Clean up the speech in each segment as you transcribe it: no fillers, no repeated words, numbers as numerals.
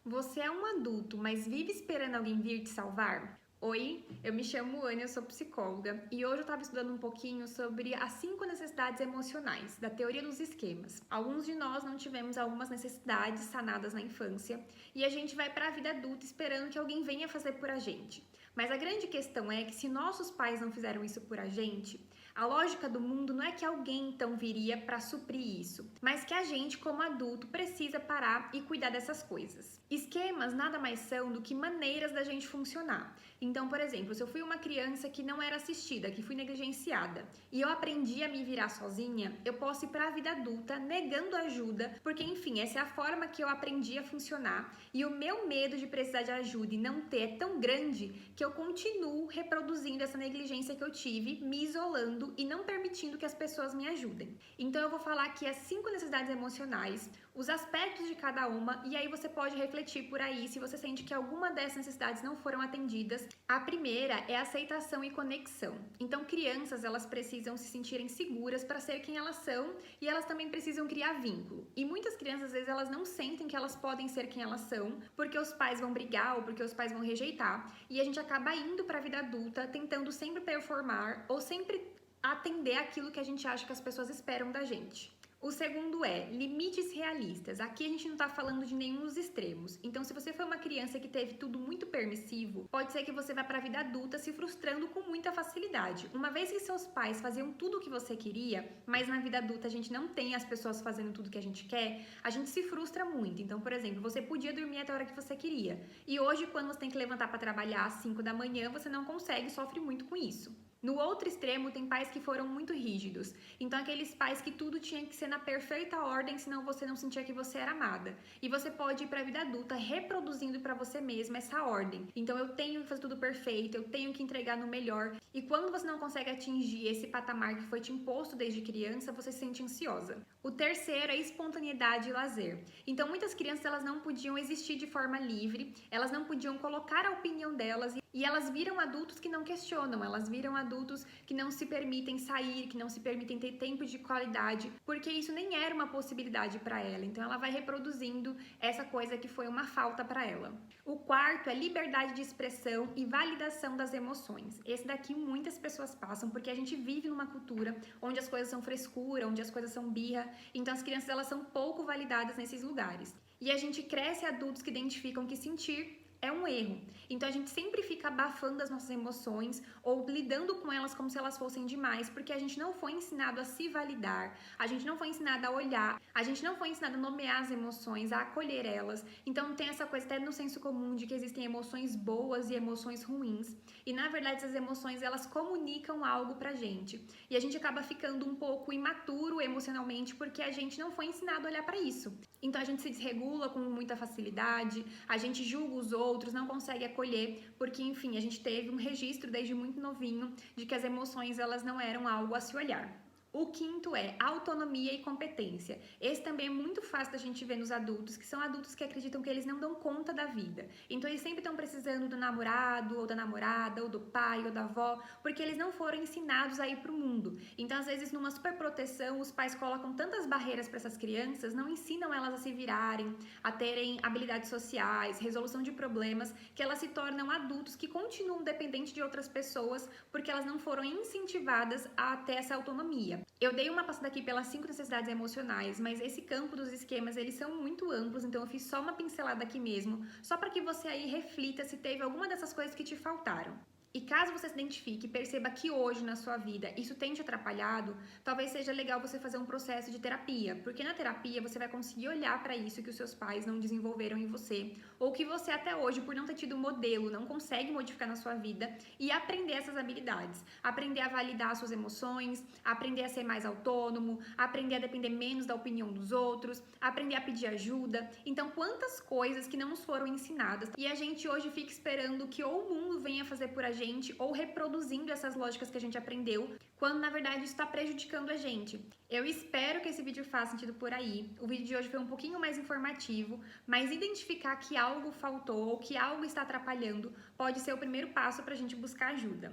Você é um adulto, mas vive esperando alguém vir te salvar? Oi, eu me chamo Ana, eu sou psicóloga e hoje eu estava estudando um pouquinho sobre as 5 necessidades emocionais, da teoria dos esquemas. Alguns de nós não tivemos algumas necessidades sanadas na infância e a gente vai para a vida adulta esperando que alguém venha fazer por a gente. Mas a grande questão é que se nossos pais não fizeram isso por a gente, a lógica do mundo não é que alguém então viria para suprir isso, mas que a gente, como adulto, precisa parar e cuidar dessas coisas. Esquemas nada mais são do que maneiras da gente funcionar. Então, por exemplo, se eu fui uma criança que não era assistida, que fui negligenciada, e eu aprendi a me virar sozinha, eu posso ir para a vida adulta negando ajuda, porque enfim, essa é a forma que eu aprendi a funcionar, e o meu medo de precisar de ajuda e não ter é tão grande que eu continuo reproduzindo essa negligência que eu tive, me isolando e não permitindo que as pessoas me ajudem. Então eu vou falar aqui as 5 necessidades emocionais, os aspectos de cada uma, e aí você pode refletir por aí se você sente que alguma dessas necessidades não foram atendidas. A primeira é aceitação e conexão. Então crianças, elas precisam se sentirem seguras para ser quem elas são e elas também precisam criar vínculo. E muitas crianças, às vezes, elas não sentem que elas podem ser quem elas são, porque os pais vão brigar ou porque os pais vão rejeitar, e a gente acaba indo para a vida adulta tentando sempre performar ou sempre atender aquilo que a gente acha que as pessoas esperam da gente. O segundo é limites realistas. Aqui a gente não está falando de nenhum dos extremos. Então, se você foi uma criança que teve tudo muito permissivo, pode ser que você vá para a vida adulta se frustrando com muita facilidade. Uma vez que seus pais faziam tudo o que você queria, mas na vida adulta a gente não tem as pessoas fazendo tudo que a gente quer, a gente se frustra muito. Então, por exemplo, você podia dormir até a hora que você queria. E hoje, quando você tem que levantar para trabalhar às 5 da manhã, você não consegue e sofre muito com isso. No outro extremo, tem pais que foram muito rígidos. Então, aqueles pais que tudo tinha que ser na perfeita ordem, senão você não sentia que você era amada. E você pode ir para a vida adulta reproduzindo para você mesma essa ordem. Então, eu tenho que fazer tudo perfeito, eu tenho que entregar no melhor. E quando você não consegue atingir esse patamar que foi te imposto desde criança, você se sente ansiosa. O terceiro é espontaneidade e lazer. Então, muitas crianças, elas não podiam existir de forma livre, elas não podiam colocar a opinião delas e elas viram adultos que não questionam, elas viram adultos que não se permitem sair, que não se permitem ter tempo de qualidade, porque isso nem era uma possibilidade para ela. Então ela vai reproduzindo essa coisa que foi uma falta para ela. O quarto é liberdade de expressão e validação das emoções. Esse daqui muitas pessoas passam porque a gente vive numa cultura onde as coisas são frescura, onde as coisas são birra, então as crianças, elas são pouco validadas nesses lugares. E a gente cresce adultos que identificam que sentir é um erro. Então a gente sempre fica abafando as nossas emoções ou lidando com elas como se elas fossem demais, porque a gente não foi ensinado a se validar, a gente não foi ensinado a olhar, a gente não foi ensinado a nomear as emoções, a acolher elas. Então tem essa coisa até no senso comum de que existem emoções boas e emoções ruins. E na verdade essas emoções, elas comunicam algo pra gente. E a gente acaba ficando um pouco imaturo emocionalmente porque a gente não foi ensinado a olhar para isso. Então a gente se desregula com muita facilidade, a gente julga os outros, não consegue acolher, porque enfim, a gente teve um registro desde muito novinho de que as emoções, elas não eram algo a se olhar. O quinto é autonomia e competência. Esse também é muito fácil da gente ver nos adultos, que são adultos que acreditam que eles não dão conta da vida. Então eles sempre estão precisando do namorado, ou da namorada, ou do pai, ou da avó, porque eles não foram ensinados a ir para o mundo. Então às vezes numa superproteção, os pais colocam tantas barreiras para essas crianças, não ensinam elas a se virarem, a terem habilidades sociais, resolução de problemas, que elas se tornam adultos que continuam dependentes de outras pessoas, porque elas não foram incentivadas a ter essa autonomia. Eu dei uma passada aqui pelas 5 necessidades emocionais, mas esse campo dos esquemas, eles são muito amplos, então eu fiz só uma pincelada aqui mesmo, só para que você aí reflita se teve alguma dessas coisas que te faltaram. E caso você se identifique e perceba que hoje na sua vida isso tem te atrapalhado, talvez seja legal você fazer um processo de terapia, porque na terapia você vai conseguir olhar para isso que os seus pais não desenvolveram em você, ou que você até hoje, por não ter tido um modelo, não consegue modificar na sua vida, e aprender essas habilidades. Aprender a validar suas emoções, aprender a ser mais autônomo, aprender a depender menos da opinião dos outros, aprender a pedir ajuda. Então, quantas coisas que não nos foram ensinadas e a gente hoje fica esperando que ou o mundo venha fazer por a gente, ou reproduzindo essas lógicas que a gente aprendeu, quando na verdade isso está prejudicando a gente. Eu espero que esse vídeo faça sentido por aí. O vídeo de hoje foi um pouquinho mais informativo, mas identificar que algo faltou ou que algo está atrapalhando pode ser o primeiro passo para a gente buscar ajuda.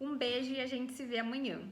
Um beijo e a gente se vê amanhã.